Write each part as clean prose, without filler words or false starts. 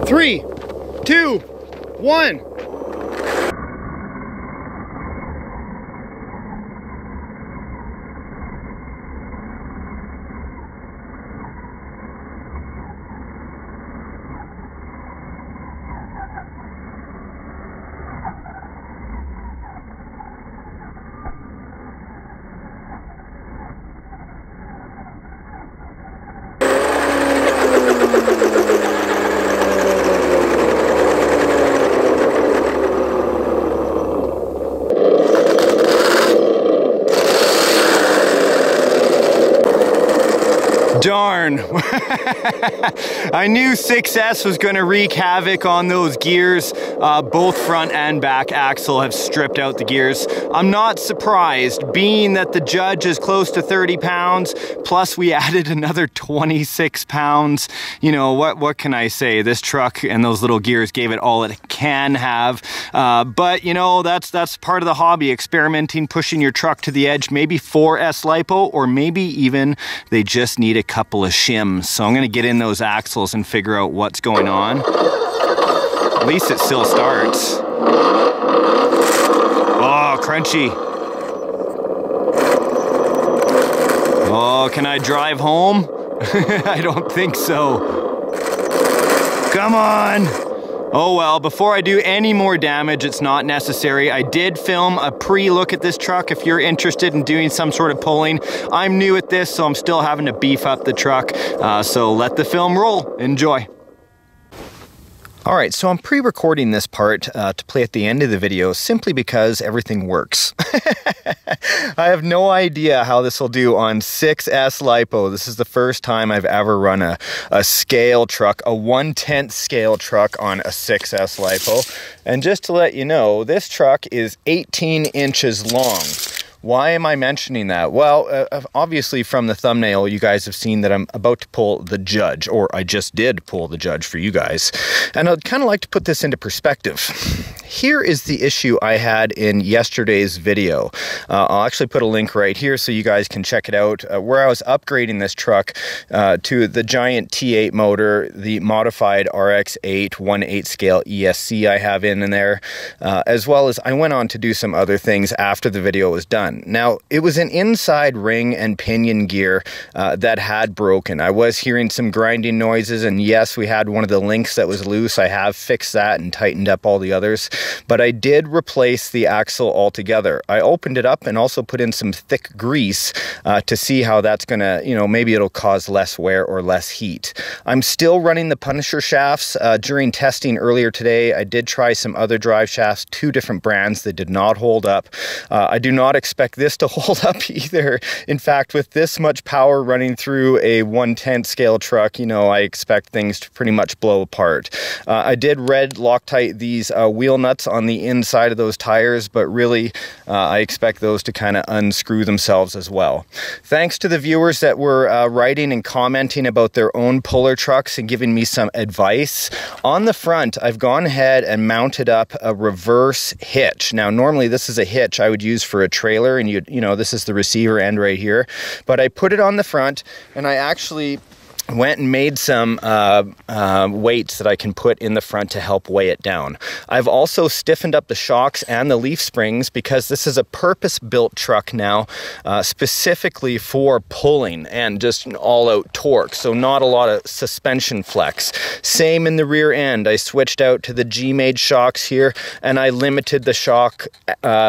3, 2, 1. Darn. I knew 6S was going to wreak havoc on those gears. Both front and back axle have stripped out the gears. I'm not surprised, being that the Judge is close to 30 pounds, plus we added another 26 pounds. You know, what can I say? This truck and those little gears gave it all it can have. But, you know, that's part of the hobby, experimenting, pushing your truck to the edge, maybe 4S Lipo, or maybe even they just need a couple of shims. So I'm gonna get in those axles and figure out what's going on. At least it still starts. Oh, crunchy. Oh, can I drive home? I don't think so. Come on. Oh well, before I do any more damage, it's not necessary. I did film a pre-look at this truck if you're interested in doing some sort of pulling. I'm new at this, so I'm still having to beef up the truck. So let the film roll. Enjoy. All right, so I'm pre-recording this part to play at the end of the video simply because everything works. I have no idea how this will do on 6S Lipo. This is the first time I've ever run a scale truck, a 1/10 scale truck on a 6S Lipo. And just to let you know, this truck is 18 inches long. Why am I mentioning that? Well, obviously from the thumbnail, you guys have seen that I'm about to pull the Judge, or I just did pull the Judge for you guys. And I'd kind of like to put this into perspective. Here is the issue I had in yesterday's video. I'll actually put a link right here so you guys can check it out, where I was upgrading this truck to the giant T8 motor, the modified RX8 1/8 scale ESC I have in there, as well as I went on to do some other things after the video was done. Now, it was an inside ring and pinion gear that had broken. I was hearing some grinding noises, and yes, we had one of the links that was loose. I have fixed that and tightened up all the others, but I did replace the axle altogether. I opened it up and also put in some thick grease to see how that's gonna, you know, maybe it'll cause less wear or less heat. I'm still running the Punisher shafts. During testing earlier today, I did try some other drive shafts, 2 different brands that did not hold up. I do not expect this to hold up either. In fact, with this much power running through a 1/10 scale truck, you know, I expect things to pretty much blow apart. I did red Loctite these wheel nuts on the inside of those tires, but really I expect those to kind of unscrew themselves as well. Thanks to the viewers that were writing and commenting about their own puller trucks and giving me some advice. On the front, I've gone ahead and mounted up a reverse hitch. Now, normally this is a hitch I would use for a trailer, and you know, this is the receiver end right here, but I put it on the front, and I actually went and made some weights that I can put in the front to help weigh it down. I've also stiffened up the shocks and the leaf springs because this is a purpose-built truck now, specifically for pulling and just all-out torque, so not a lot of suspension flex. Same in the rear end. I switched out to the G-made shocks here, and I limited the shock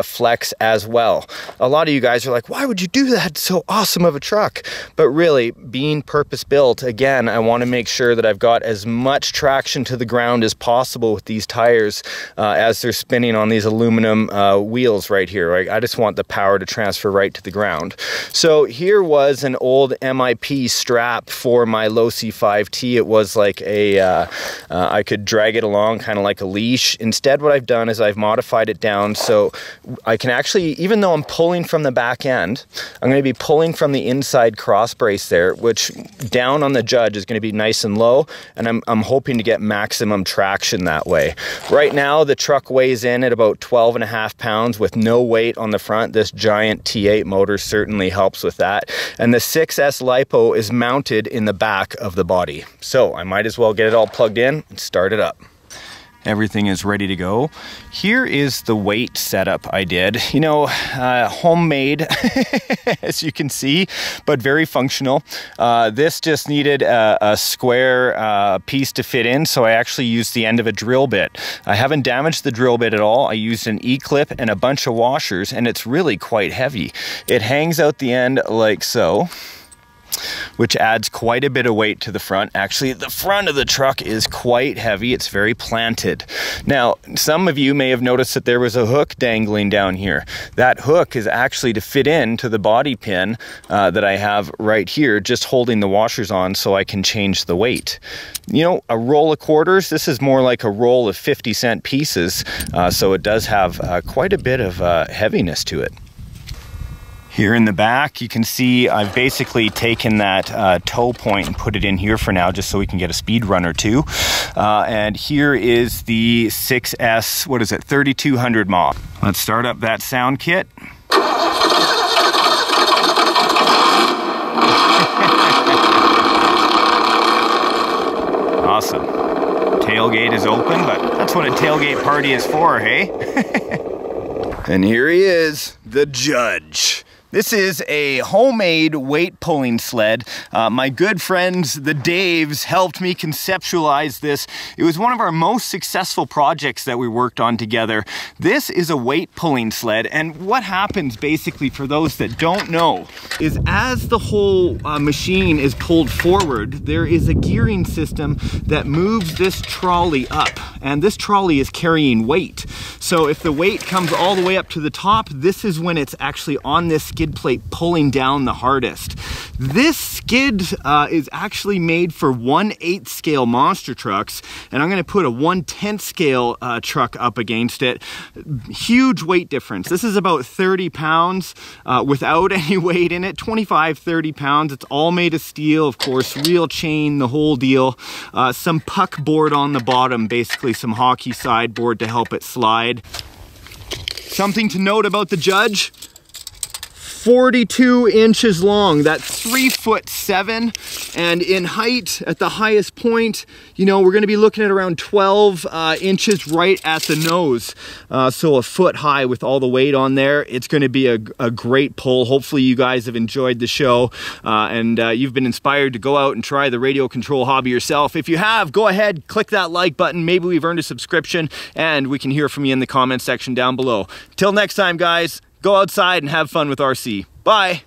flex as well. A lot of you guys are like, why would you do that? It's so awesome of a truck. But really, being purpose-built, again, I want to make sure that I've got as much traction to the ground as possible with these tires as they're spinning on these aluminum wheels right here. Right? I just want the power to transfer right to the ground. So here was an old MIP strap for my Losi 5T. It was like a, I could drag it along kind of like a leash. Instead, what I've done is I've modified it down so I can actually, even though I'm pulling from the back end, I'm going to be pulling from the inside cross brace there, which down on the Judge is going to be nice and low, and I'm hoping to get maximum traction that way. Right now, the truck weighs in at about 12.5 pounds with no weight on the front. This giant T8 motor certainly helps with that. And the 6S Lipo is mounted in the back of the body. So I might as well get it all plugged in and start it up. Everything is ready to go. Here is the weight setup I did. You know, homemade, as you can see, but very functional. This just needed a square piece to fit in, so I actually used the end of a drill bit. I haven't damaged the drill bit at all. I used an E-clip and a bunch of washers, and it's really quite heavy. It hangs out the end like so, which adds quite a bit of weight to the front. Actually, the front of the truck is quite heavy. It's very planted. Now, some of you may have noticed that there was a hook dangling down here. That hook is actually to fit into the body pin that I have right here, just holding the washers on so I can change the weight. You know, a roll of quarters, this is more like a roll of 50-cent pieces, so it does have quite a bit of heaviness to it. Here in the back, you can see I've basically taken that toe point and put it in here for now, just so we can get a speed run or two. And here is the 6S, what is it, 3200 mach. Let's start up that sound kit. Awesome. Tailgate is open, but that's what a tailgate party is for, hey? And here he is, the Judge. This is a homemade weight pulling sled. My good friends, the Daves, helped me conceptualize this. It was one of our most successful projects that we worked on together. This is a weight pulling sled, and what happens basically, for those that don't know, is as the whole machine is pulled forward, there is a gearing system that moves this trolley up, and this trolley is carrying weight. So if the weight comes all the way up to the top, this is when it's actually on this skid plate pulling down the hardest. This skid is actually made for 1/8 scale monster trucks, and I'm going to put a 1/10 scale truck up against it. Huge weight difference. This is about 30 pounds without any weight in it, 25, 30 pounds. It's all made of steel, of course, real chain, the whole deal. Some puck board on the bottom, basically some hockey sideboard to help it slide. Something to note about the Judge: 42 inches long. That's 3'7", and in height, at the highest point, you know, we're gonna be looking at around 12 inches right at the nose. So a foot high with all the weight on there. It's gonna be a great pull. Hopefully you guys have enjoyed the show, and you've been inspired to go out and try the radio control hobby yourself. If you have, go ahead, click that like button. Maybe we've earned a subscription, and we can hear from you in the comment section down below. Till next time, guys, go outside and have fun with RC. Bye.